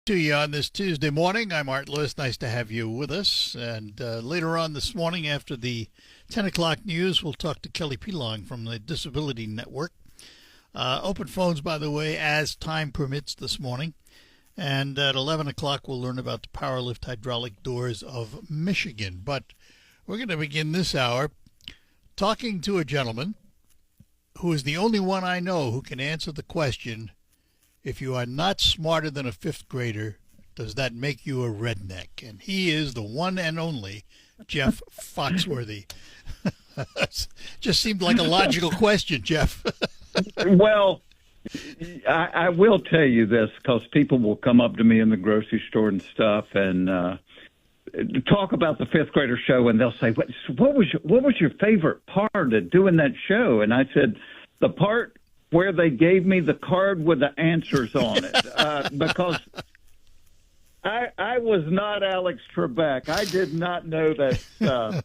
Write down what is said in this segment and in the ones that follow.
To you on this Tuesday morning. I'm Art Lewis. Nice to have you with us. And later on this morning, after the 10 o'clock news, we'll talk to Kelly Pilong from the Disability Network. Open phones, by the way, as time permits this morning. And at 11 o'clock, we'll learn about the Powerlift Hydraulic Doors of Michigan. But we're going to begin this hour talking to a gentleman who is the only one I know who can answer the question, if you are not smarter than a fifth grader, does that make you a redneck? And he is the one and only Jeff Foxworthy. Just seemed like a logical question, Jeff. Well, I will tell you this, because people will come up to me in the grocery store and stuff and talk about the fifth grader show, and they'll say, what was your favorite part of doing that show? And I said, the part where they gave me the card with the answers on it, because I was not Alex Trebek. I did not know that stuff.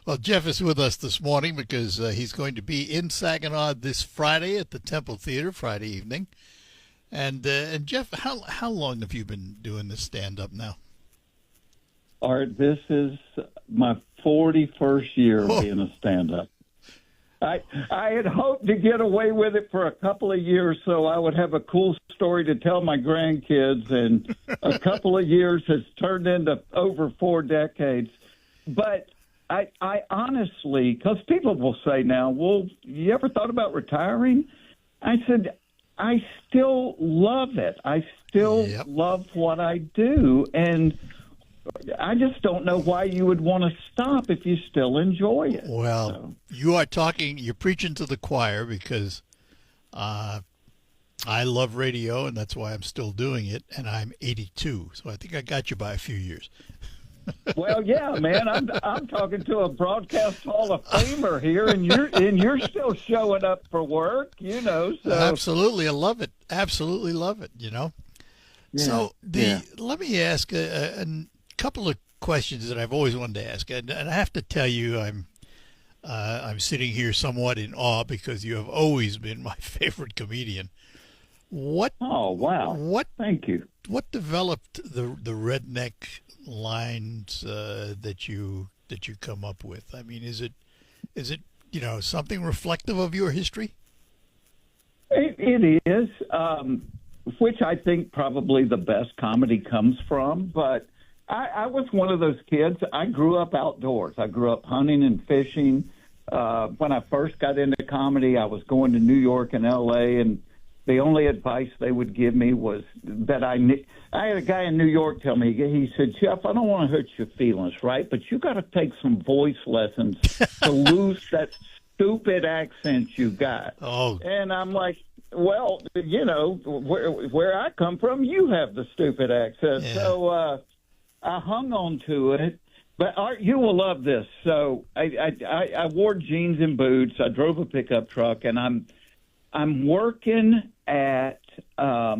Well, Jeff is with us this morning because he's going to be in Saginaw this Friday at the Temple Theater, Friday evening. And Jeff, how long have you been doing this stand-up now? Art, this is my 41st year being a stand-up. I had hoped to get away with it for a couple of years so I would have a cool story to tell my grandkids, and a couple of years has turned into over 4 decades. But I honestly, because people will say now, well, you ever thought about retiring? I said, I still love it. I still love what I do, and I just don't know why you would want to stop if you still enjoy it. Well, you're preaching to the choir, because I love radio, and that's why I'm still doing it, and I'm 82, so I think I got you by a few years. Well, yeah, man, I'm talking to a broadcast Hall of Famer here, and you're still showing up for work, So Absolutely, I love it. Absolutely love it. Yeah. So let me ask a couple of questions that I've always wanted to ask, and I have to tell you, I'm sitting here somewhat in awe because you have always been my favorite comedian. Oh, wow! Thank you. What developed the redneck lines that you come up with? I mean, is it something reflective of your history? It is, which I think probably the best comedy comes from, but I was one of those kids. I grew up outdoors. I grew up hunting and fishing. When I first got into comedy, I was going to New York and L.A., and the only advice they would give me was that I had a guy in New York tell me, he said, Jeff, I don't want to hurt your feelings, right? But you got to take some voice lessons to lose that stupid accent you got. Oh. And I'm like, well, where I come from, you have the stupid accent. Yeah. So I hung on to it. But Art, you will love this. So I wore jeans and boots. I drove a pickup truck, and I'm working at a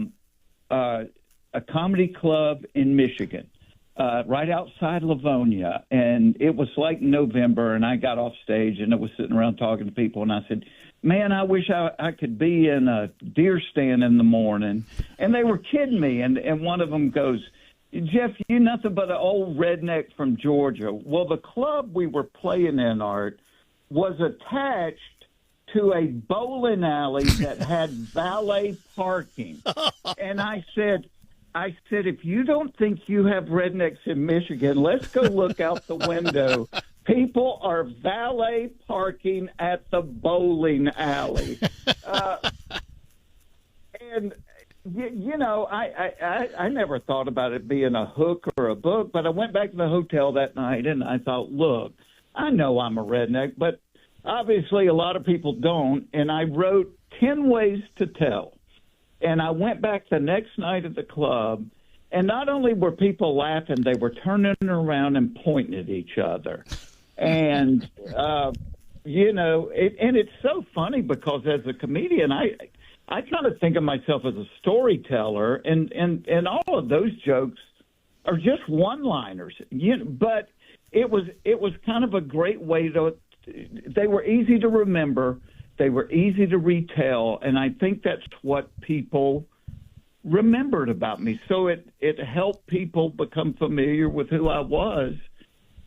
comedy club in Michigan, right outside Livonia. And it was like November, and I got off stage, and I was sitting around talking to people, and I said, man, I wish I could be in a deer stand in the morning. And they were kidding me, and one of them goes, Jeff, you're nothing but an old redneck from Georgia. Well, the club we were playing in, Art, was attached to a bowling alley that had valet parking. And I said, if you don't think you have rednecks in Michigan, let's go look out the window. People are valet parking at the bowling alley. And, I never thought about it being a hook or a book, but I went back to the hotel that night, and I thought, look, I know I'm a redneck, but obviously a lot of people don't, and I wrote 10 ways to tell. And I went back the next night at the club, and not only were people laughing, they were turning around and pointing at each other. And, and it's so funny because as a comedian, I kind of think of myself as a storyteller, and all of those jokes are just one-liners. But it was kind of a great way to. They were easy to remember. They were easy to retell, and I think that's what people remembered about me. So it helped people become familiar with who I was.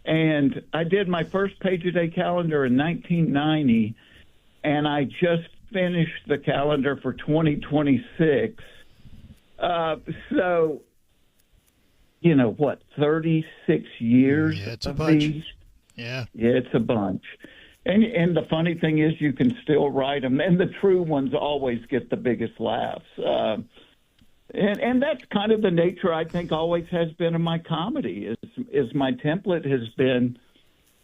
And I did my first Page a Day calendar in 1990, and I just finished the calendar for 2026. So, 36 years Yeah, it's a of bunch. these? Yeah. Yeah, it's a bunch. And the funny thing is you can still write them, and the true ones always get the biggest laughs. And that's kind of the nature, I think, always has been in my comedy, is my template has been,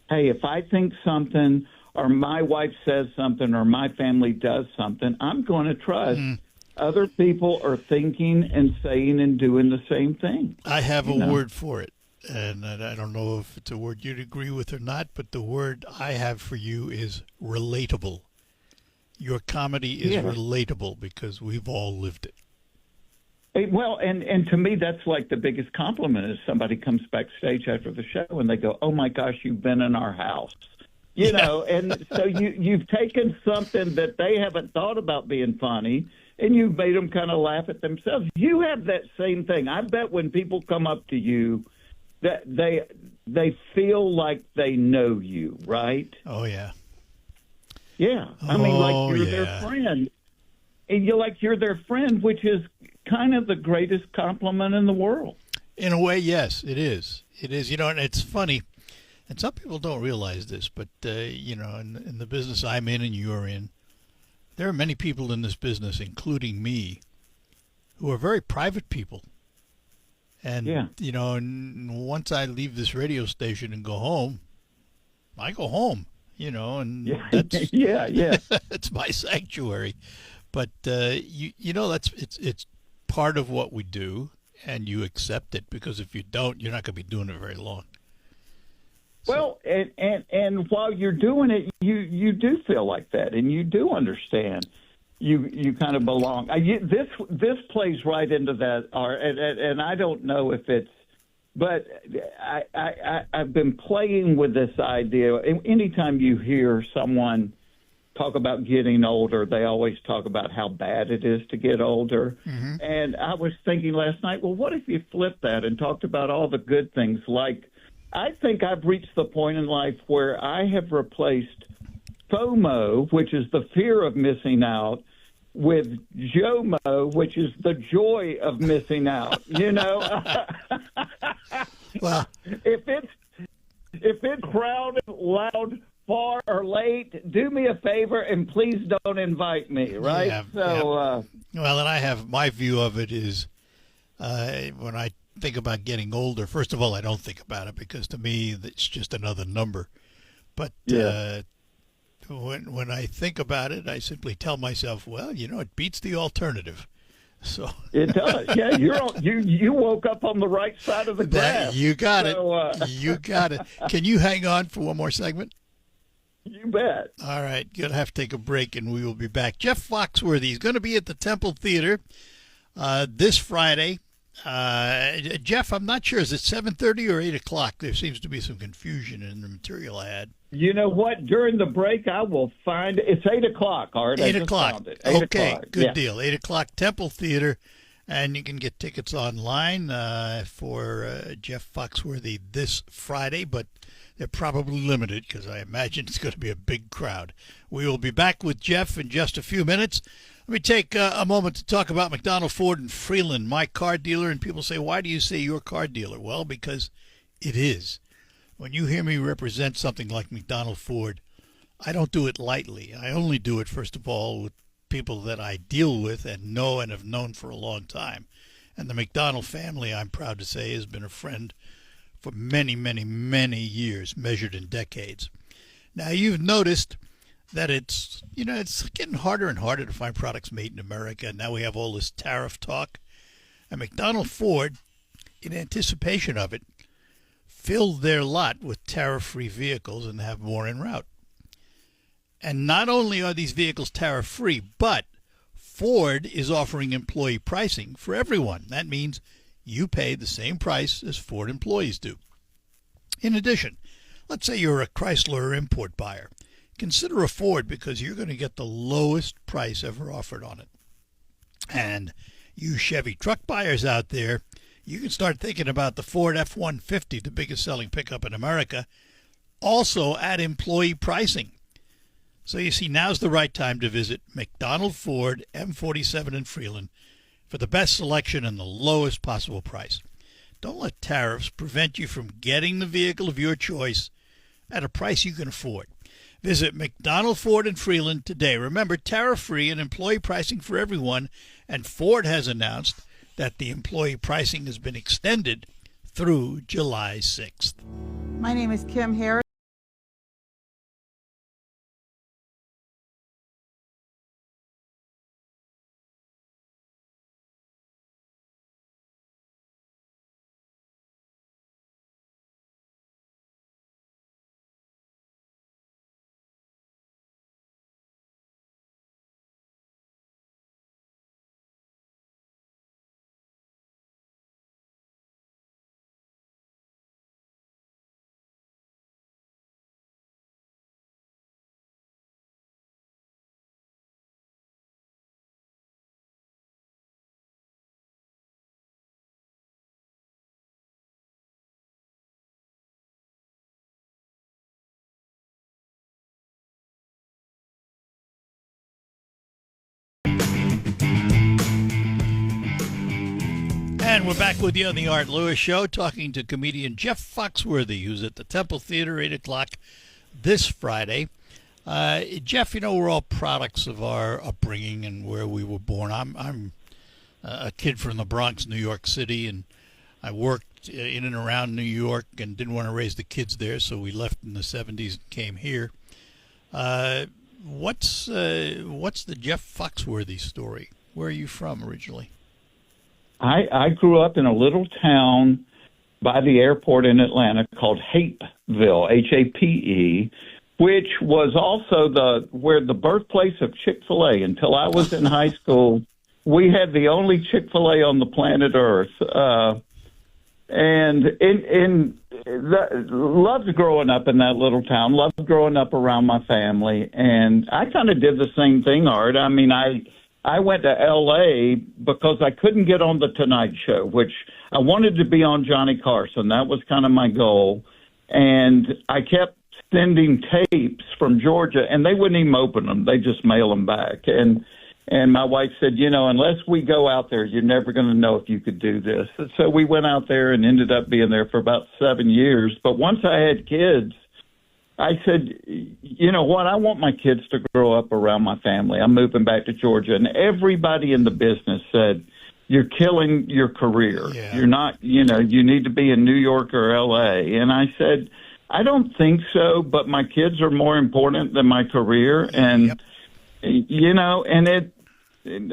hey, if I think something or my wife says something or my family does something, I'm going to trust other people are thinking and saying and doing the same thing. I have a word for it, and I don't know if it's a word you'd agree with or not, but the word I have for you is relatable. Your comedy is relatable because we've all lived it. Well, and to me, that's like the biggest compliment is somebody comes backstage after the show and they go, oh, my gosh, you've been in our house. And so you've taken something that they haven't thought about being funny, and you've made them kind of laugh at themselves. You have that same thing. I bet when people come up to you, that they feel like they know you, right? Oh, yeah. Yeah. I mean, like you're their friend. And you're their friend, which is kind of the greatest compliment in the world. In a way, yes, it is. It is, and it's funny. And some people don't realize this, but, in the business I'm in and you're in, there are many people in this business, including me, who are very private people. And, and once I leave this radio station and go home, I go home, and that's, it's my sanctuary. But, it's part of what we do, and you accept it, because if you don't, you're not going to be doing it very long. Well, and while you're doing it, you do feel like that, and you do understand. You kind of belong. This plays right into that, and I don't know if it's, but I've been playing with this idea. Anytime you hear someone talk about getting older, they always talk about how bad it is to get older. Mm-hmm. And I was thinking last night, well, what if you flipped that and talked about all the good things? Like, I think I've reached the point in life where I have replaced FOMO, which is the fear of missing out, with JOMO, which is the joy of missing out. Well, if it's crowded, loud, far or late, do me a favor and please don't invite me, right? Yeah, well, and I have my view of it is when I think about getting older, first of all, I don't think about it because to me it's just another number. But when I think about it, I simply tell myself, well, it beats the alternative. So it does. Yeah, you woke up on the right side of the grass. You got it. You got it. Can you hang on for one more segment? You bet. All right, going to have to take a break, and we will be back. Jeff Foxworthy is going to be at the Temple Theater this Friday. Jeff, I'm not sure. Is it 7:30 or 8 o'clock? There seems to be some confusion in the material I had. You know what? During the break, I will find it's 8 o'clock, Art. 8 o'clock. Okay, o'clock. Good deal. 8 o'clock, Temple Theater. And you can get tickets online for Jeff Foxworthy this Friday, but they're probably limited because I imagine it's going to be a big crowd. We will be back with Jeff in just a few minutes. Let me take a moment to talk about McDonald Ford in Freeland, my car dealer. And people say, why do you say your car dealer? Well, because it is. When you hear me represent something like McDonald Ford, I don't do it lightly. I only do it, first of all, with people that I deal with and know and have known for a long time. And the McDonald family, I'm proud to say, has been a friend for many, many, many years, measured in decades. Now, you've noticed that it's getting harder and harder to find products made in America. Now we have all this tariff talk. And McDonald Ford, in anticipation of it, filled their lot with tariff-free vehicles and have more en route. And not only are these vehicles tariff-free, but Ford is offering employee pricing for everyone. That means you pay the same price as Ford employees do. In addition, let's say you're a Chrysler import buyer. Consider a Ford because you're going to get the lowest price ever offered on it. And You Chevy truck buyers out there, you can start thinking about the Ford F-150, the biggest selling pickup in America, also at employee pricing. So you see, now's the right time to visit McDonald Ford M47 in Freeland for the best selection and the lowest possible price. Don't let tariffs prevent you from getting the vehicle of your choice at a price you can afford. Visit McDonald Ford in Freeland today. Remember, tariff-free and employee pricing for everyone, and Ford has announced that the employee pricing has been extended through July 6th. My name is Kim Harris. And we're back with you on the Art Lewis Show, talking to comedian Jeff Foxworthy, who's at the Temple Theater, 8 o'clock this Friday. Jeff, you know, we're all products of our upbringing and where we were born. I'm a kid from the Bronx, New York City, and I worked in and around New York and didn't want to raise the kids there, so we left in the 70s and came here. What's the Jeff Foxworthy story? Where are you from originally? I grew up in a little town by the airport in Atlanta called Hapeville, H-A-P-E, which was also where the birthplace of Chick-fil-A. Until I was in high school, we had the only Chick-fil-A on the planet Earth. Loved growing up in that little town, loved growing up around my family. And I kind of did the same thing, Art. I mean, I went to L.A. because I couldn't get on The Tonight Show, which I wanted to be on Johnny Carson. That was kind of my goal. And I kept sending tapes from Georgia, and they wouldn't even open them. They just mail them back. And my wife said, you know, unless we go out there, you're never going to know if you could do this. And so we went out there and ended up being there for about 7 years. But once I had kids, I said, you know what, I want my kids to grow up around my family. I'm moving back to Georgia. And everybody in the business said, you're killing your career. Yeah. You're not, you know, you need to be in New York or L.A. And I said, I don't think so, but my kids are more important than my career. And, you know, and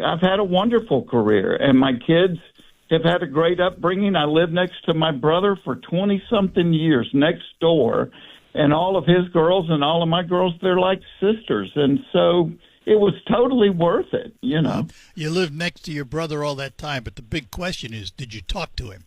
I've had a wonderful career. And my kids have had a great upbringing. I lived next to my brother for 20-something years, next door. And all of his girls and all of my girls, they're like sisters. And so it was totally worth it, you know. You lived next to your brother all that time, but the big question is, did you talk to him?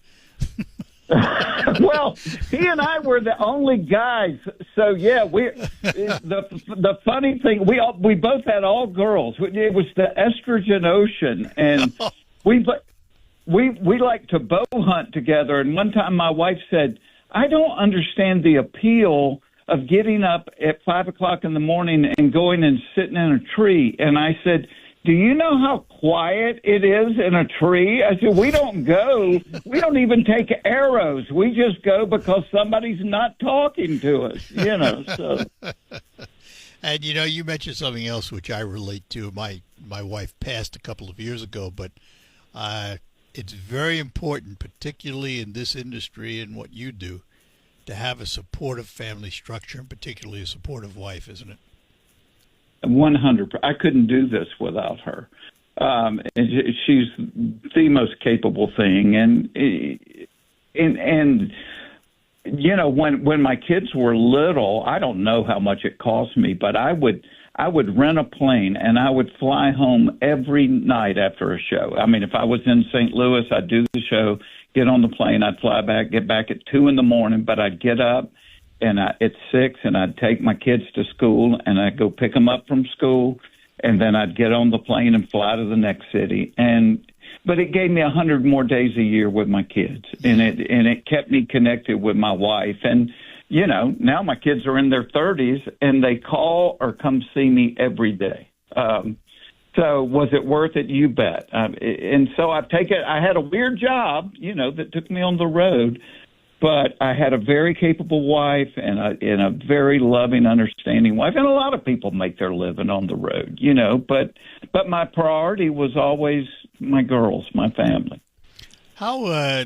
Well, he and I were the only guys. So, yeah, the funny thing, we both had all girls. It was the estrogen ocean. And we like to bow hunt together. And one time my wife said, I don't understand the appeal of getting up at 5 o'clock in the morning and going and sitting in a tree. And I said, do you know how quiet it is in a tree? I said, we don't go. We don't even take arrows. We just go because somebody's not talking to us, you know. So. And, you know, you mentioned something else which I relate to. My wife passed a couple of years ago, but it's very important, particularly in this industry and what you do, to have a supportive family structure, and particularly a supportive wife, isn't it? 100%. I couldn't do this without her. She's the most capable thing. And you know, when my kids were little, I don't know how much it cost me, but I would rent a plane and I would fly home every night after a show. I mean, if I was in St. Louis, I'd do the show, get on the plane, I'd fly back, get back at 2 a.m, but I'd get up and at 6 and I'd take my kids to school and I'd go pick them up from school. And then I'd get on the plane and fly to the next city. And but it gave me 100 more days a year with my kids, and it kept me connected with my wife. And you know, now my kids are in their 30s, and they call or come see me every day. So was it worth it? You bet. And so I had a weird job, you know, that took me on the road, but I had a very capable wife and a very loving, understanding wife. And a lot of people make their living on the road, you know, but my priority was always my girls, my family. How, in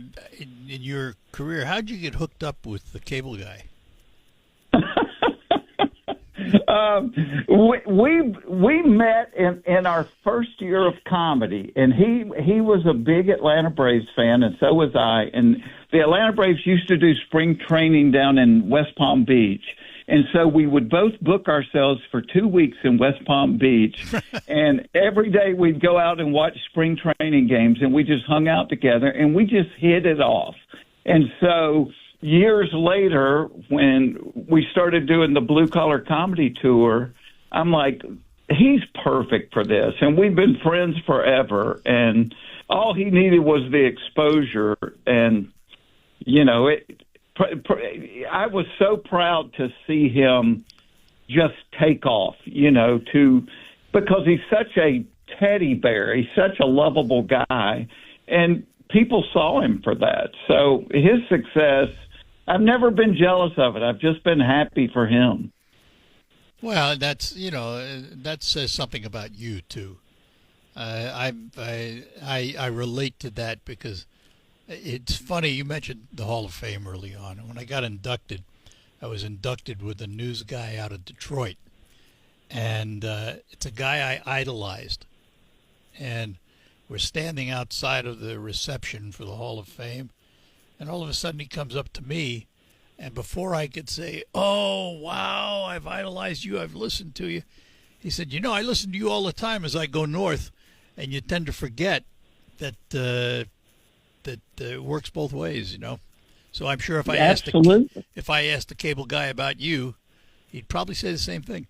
your career, how'd you get hooked up with the cable guy? We met in our first year of comedy, and he was a big Atlanta Braves fan, and so was I. And the Atlanta Braves used to do spring training down in West Palm Beach, and so we would both book ourselves for 2 weeks in West Palm Beach, and every day we'd go out and watch spring training games, and we just hung out together, and we just hit it off. And so years later, when we started doing the Blue Collar Comedy Tour, I'm like, he's perfect for this. And we've been friends forever. And all he needed was the exposure. And, you know, I was so proud to see him just take off, you know, because he's such a teddy bear. He's such a lovable guy. And people saw him for that. So his success, I've never been jealous of it. I've just been happy for him. Well, that's, you know, that says something about you too. I relate to that because it's funny. You mentioned the Hall of Fame early on. When I got inducted, I was inducted with a news guy out of Detroit, and it's a guy I idolized. And we're standing outside of the reception for the Hall of Fame. And all of a sudden he comes up to me, and before I could say, "Oh, wow, I've idolized you, I've listened to you," he said, "You know, I listen to you all the time as I go north, and you tend to forget that it works both ways, you know." So I'm sure if I asked the cable guy about you, he'd probably say the same thing.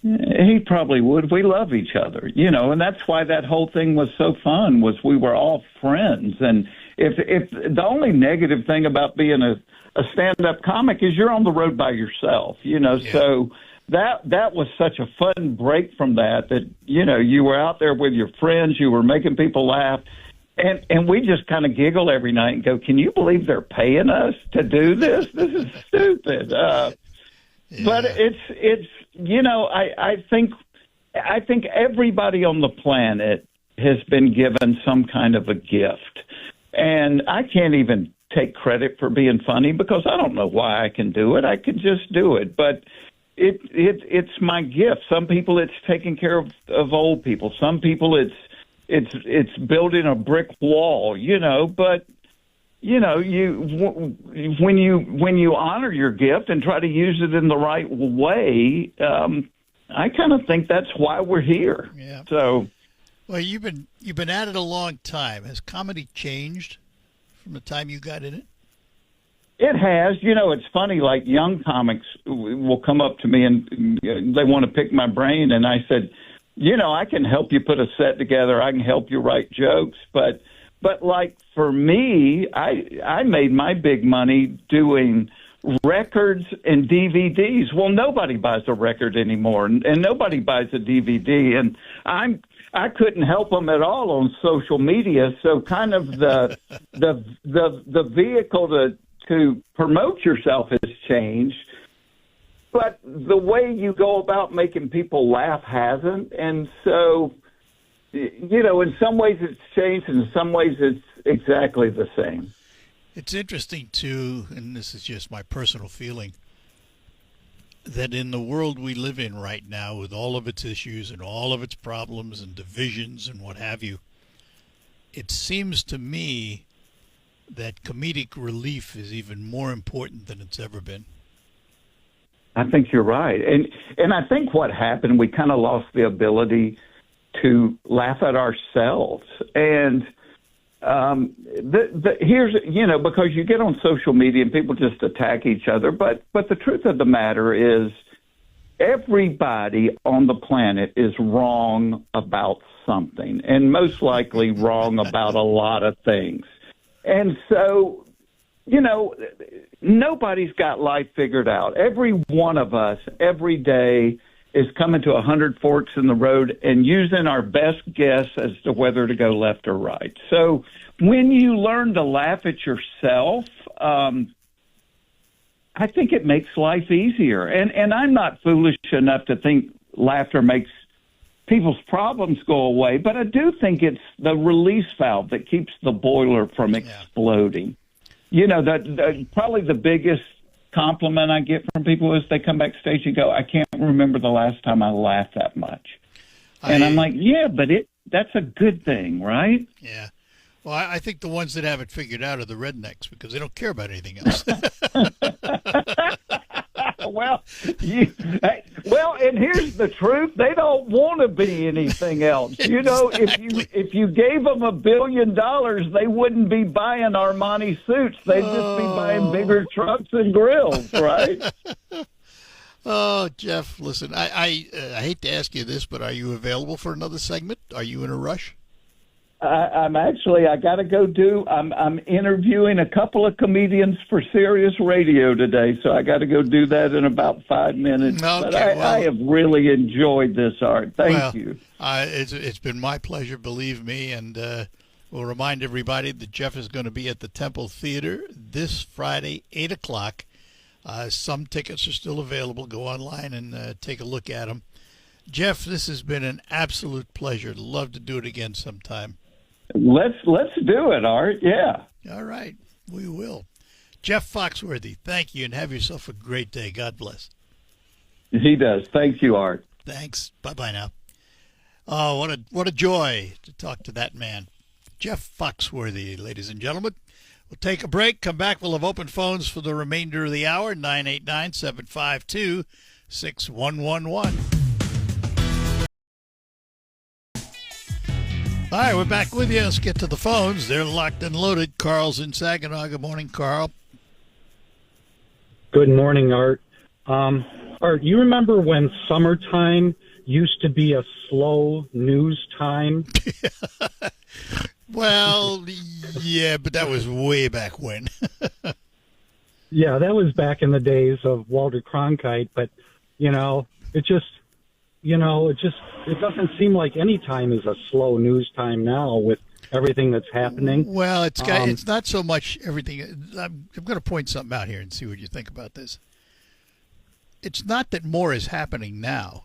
He probably would. We love each other, you know, and that's why that whole thing was so fun, was we were all friends. And if the only negative thing about being a stand-up comic is you're on the road by yourself, you know, yeah. So that was such a fun break from that, you know, you were out there with your friends, you were making people laugh, and we just kind of giggle every night and go, "Can you believe they're paying us to do this? This is stupid." Yeah. But it's you know, I think everybody on the planet has been given some kind of a gift. And I can't even take credit for being funny because I don't know why I can do it. I could just do it. But it's my gift. Some people it's taking care of old people. Some people it's building a brick wall, you know, but you know, when you honor your gift and try to use it in the right way, I kind of think that's why we're here. Yeah. So, well, you've been at it a long time. Has comedy changed from the time you got in it? It has. You know, it's funny. Like young comics will come up to me and they want to pick my brain, and I said, you know, I can help you put a set together. I can help you write jokes, but like for me, I made my big money doing records and DVDs. Well, nobody buys a record anymore, and nobody buys a DVD. And I couldn't help them at all on social media. So kind of the vehicle to promote yourself has changed. But the way you go about making people laugh hasn't. And so, you know, in some ways it's changed, and in some ways it's exactly the same. It's interesting, too, and this is just my personal feeling, that in the world we live in right now, with all of its issues and all of its problems and divisions and what have you, it seems to me that comedic relief is even more important than it's ever been. I think you're right. And I think what happened, we kind of lost the ability to laugh at ourselves. And here's, you know, because you get on social media and people just attack each other. But the truth of the matter is, everybody on the planet is wrong about something, and most likely wrong about a lot of things. And so, nobody's got life figured out. Every one of us, every day, is coming to 100 forks in the road and using our best guess as to whether to go left or right. So when you learn to laugh at yourself, I think it makes life easier. And I'm not foolish enough to think laughter makes people's problems go away, but I do think it's the release valve that keeps the boiler from exploding. Probably the biggest compliment I get from people is they come backstage and go, I can't remember the last time I laughed that much. And I'm like, yeah, but that's a good thing, right? Yeah. Well, I think the ones that have it figured out are the rednecks because they don't care about anything else. Well, and here's the truth: they don't want to be anything else. Exactly. If you gave them $1 billion, they wouldn't be buying Armani suits. They'd just be buying bigger trucks and grills, right? Oh, Jeff, listen, I hate to ask you this, but are you available for another segment? Are you in a rush? I got to go I'm interviewing a couple of comedians for Sirius Radio today, so I got to go do that in about 5 minutes. Okay, but I have really enjoyed this, Art. Thank you. It's been my pleasure, believe me, and we'll remind everybody that Jeff is going to be at the Temple Theater this Friday, 8 o'clock. Some tickets are still available. Go online and take a look at them. Jeff, this has been an absolute pleasure. Love to do it again sometime. Let's do it, Art. Yeah. All right. We will. Jeff Foxworthy, thank you, and have yourself a great day. God bless. He does. Thank you, Art. Thanks. Bye-bye now. Oh, what a joy to talk to that man. Jeff Foxworthy, ladies and gentlemen. We'll take a break. Come back. We'll have open phones for the remainder of the hour, 989-752-6111. All right, we're back with you. Let's get to the phones. They're locked and loaded. Carl's in Saginaw. Good morning, Carl. Good morning, Art. Art, you remember when summertime used to be a slow news time? Well, yeah, but that was way back when. Yeah, that was back in the days of Walter Cronkite, but, it doesn't seem like any time is a slow news time now with everything that's happening. Well, it's not so much everything. I'm going to point something out here and see what you think about this. It's not that more is happening now.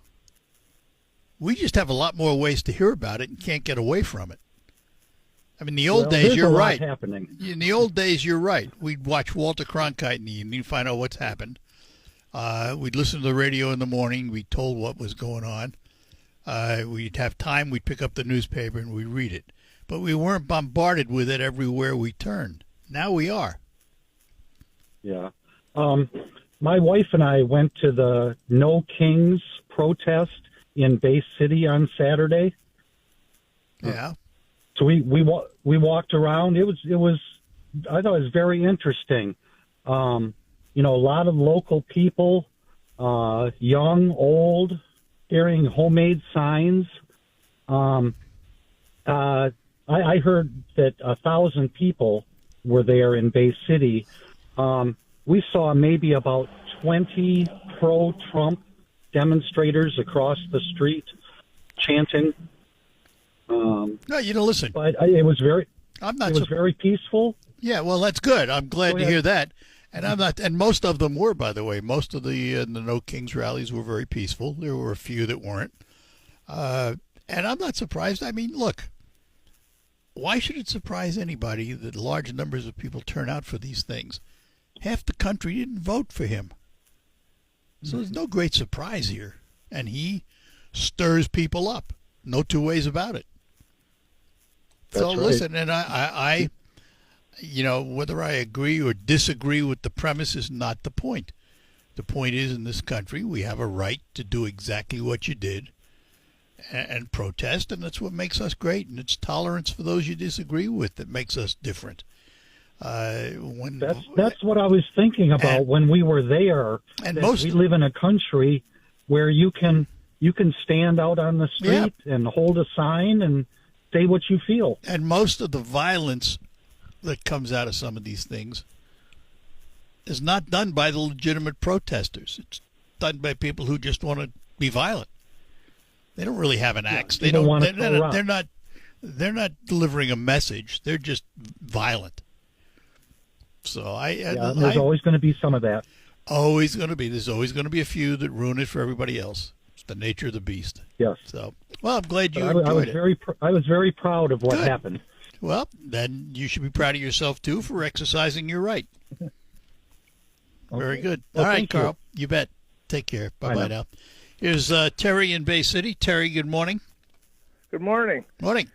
We just have a lot more ways to hear about it and can't get away from it. I mean, the old days, you're right. Happening. In the old days, you're right. We'd watch Walter Cronkite in the evening, find out what's happened. We'd listen to the radio in the morning. We'd told what was going on. We'd have time. We'd pick up the newspaper and we'd read it. But we weren't bombarded with it everywhere we turned. Now we are. Yeah. My wife and I went to the No Kings protest in Bay City on Saturday. Yeah. So we walked around. I thought it was very interesting. A lot of local people, young, old, carrying homemade signs. I heard that 1,000 people were there in Bay City. We saw maybe about 20 pro-Trump demonstrators across the street chanting. No, listen. But it was very. I'm not. It was very peaceful. Yeah, well, that's good. I'm glad to hear that. And I'm not. And most of them were, by the way. Most of the No Kings rallies were very peaceful. There were a few that weren't. And I'm not surprised. I mean, look. Why should it surprise anybody that large numbers of people turn out for these things? Half the country didn't vote for him. So there's no great surprise here. And he stirs people up. No two ways about it. So That's right. Listen, and I whether I agree or disagree with the premise is not the point. The point is, in this country, we have a right to do exactly what you did and protest, and that's what makes us great. And it's tolerance for those you disagree with that makes us different. That's what I was thinking about when we were there. And we live in a country where you can stand out on the street and hold a sign and say what you feel. And most of the violence that comes out of some of these things is not done by the legitimate protesters. It's done by people who just want to be violent. They don't really have an axe. They don't. They're not delivering a message. They're just violent. So there's always going to be some of that. Always going to be. There's always going to be a few that ruin it for everybody else. It's the nature of the beast. Yes. So, well, I'm glad you enjoyed it. I was very proud of what happened. Well, then you should be proud of yourself, too, for exercising your right. Okay. Very good. Well, all right, Carl. You bet. Take care. Bye-bye now. Here's Terry in Bay City. Terry, good morning. Good morning. Morning.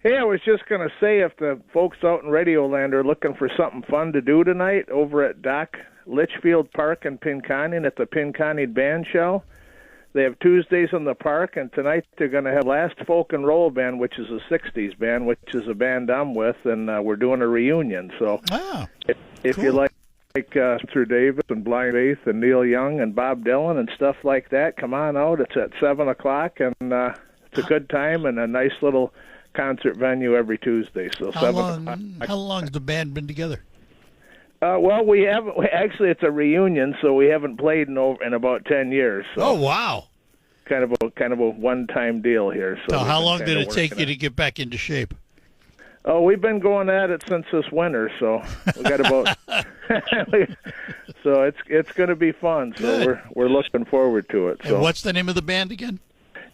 Hey, I was just going to say, if the folks out in Radioland are looking for something fun to do tonight over at Doc Litchfield Park in Pinconning at the Pinconning Band Shell, they have Tuesdays in the park, and tonight they're going to have Last Folk and Roll Band, which is a 60s band, which is a band I'm with, and we're doing a reunion. So if cool. you like Arthur Davis and Blind Faith and Neil Young and Bob Dylan and stuff like that, come on out. It's at 7 o'clock, and it's a good time and a nice little concert venue every Tuesday. So how long's the band been together? Well, we haven't. Actually, it's a reunion, so we haven't played in about 10 years. So oh wow! Kind of a one-time deal here. So how long did it take you to get back into shape? Oh, we've been going at it since this winter, so we got about. So it's going to be fun. So we're looking forward to it. So and what's the name of the band again?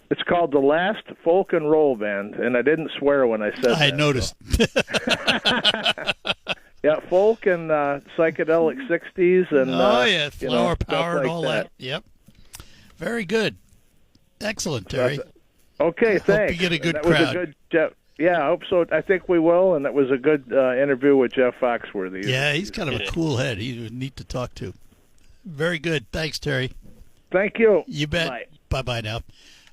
It's called the Last Folk and Roll Band, and I didn't swear when I said that. I noticed. So. Yeah, folk and psychedelic 60s and flower power and all that. Yep. Very good. Excellent, Terry. Okay, thanks. Hope you get a good that crowd. Was a good I hope so. I think we will, and that was a good interview with Jeff Foxworthy. Yeah, he's kind of a cool head. He's neat to talk to. Very good. Thanks, Terry. Thank you. You bet. Bye-bye now.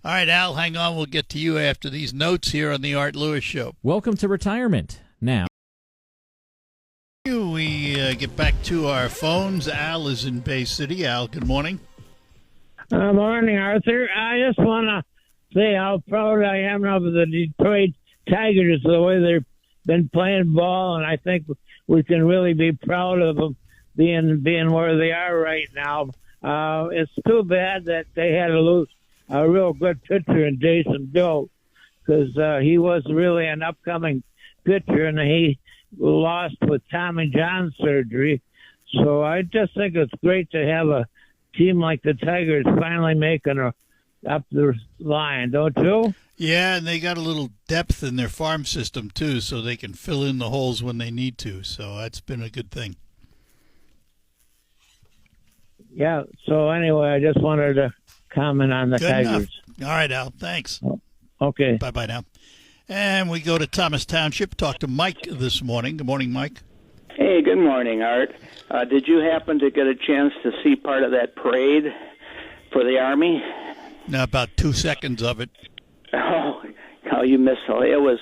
All right, Al, hang on. We'll get to you after these notes here on the Art Lewis Show. Welcome to retirement. Now, we get back to our phones. Al is in Bay City. Al, good morning. Morning, Arthur. I just want to say how proud I am of the Detroit Tigers, the way they've been playing ball, and I think we can really be proud of them being where they are right now. It's too bad that they had to lose a real good pitcher in Jason Bill, because he was really an upcoming pitcher, and he lost with Tommy John surgery. So I just think it's great to have a team like the Tigers finally making up the line, don't you? Yeah, and they got a little depth in their farm system, too, so they can fill in the holes when they need to. So that's been a good thing. Yeah, so anyway, I just wanted to comment on the good Tigers. Enough. All right, Al, thanks. Okay. Bye-bye now. And we go to Thomas Township, talk to Mike this morning. Good morning, Mike. Hey, good morning, Art. Did you happen to get a chance to see part of that parade for the Army? No, about 2 seconds of it. Oh, you missed it.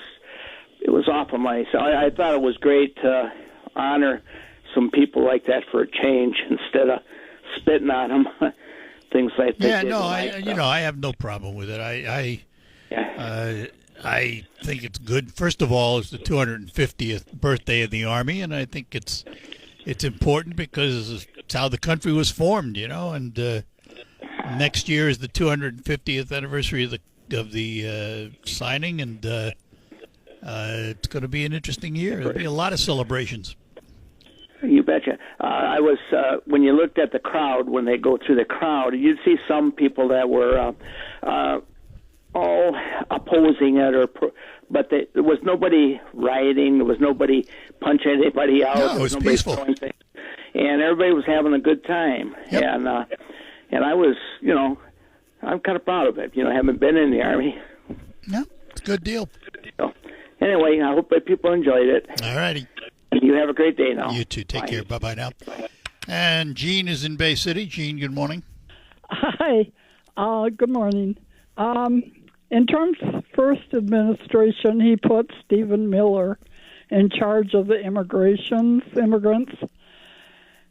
It was awful nice. I thought it was great to honor some people like that for a change instead of spitting on them. Things like that. Yeah, no, I have no problem with it. I think it's good. First of all, it's the 250th birthday of the Army, and I think it's important because it's how the country was formed, and next year is the 250th anniversary of the signing, and it's going to be an interesting year. There'll be a lot of celebrations. You betcha. I was when you looked at the crowd, when they go through the crowd, you'd see some people that were all opposing it, but there was nobody rioting. There was nobody punching anybody out. No, it was peaceful. And everybody was having a good time. Yep. And I was, I'm kind of proud of it. Having been in the Army. Yeah, it's a good deal. So, anyway, I hope that people enjoyed it. All righty. You have a great day now. You too. Take care. Bye-bye now. And Gene is in Bay City. Gene, good morning. Hi. Good morning. In Trump's first administration, he put Stephen Miller in charge of the immigrants,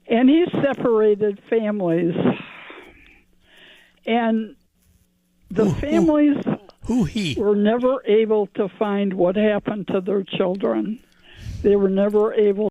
and he separated families. And the families were never able to find what happened to their children. They were never able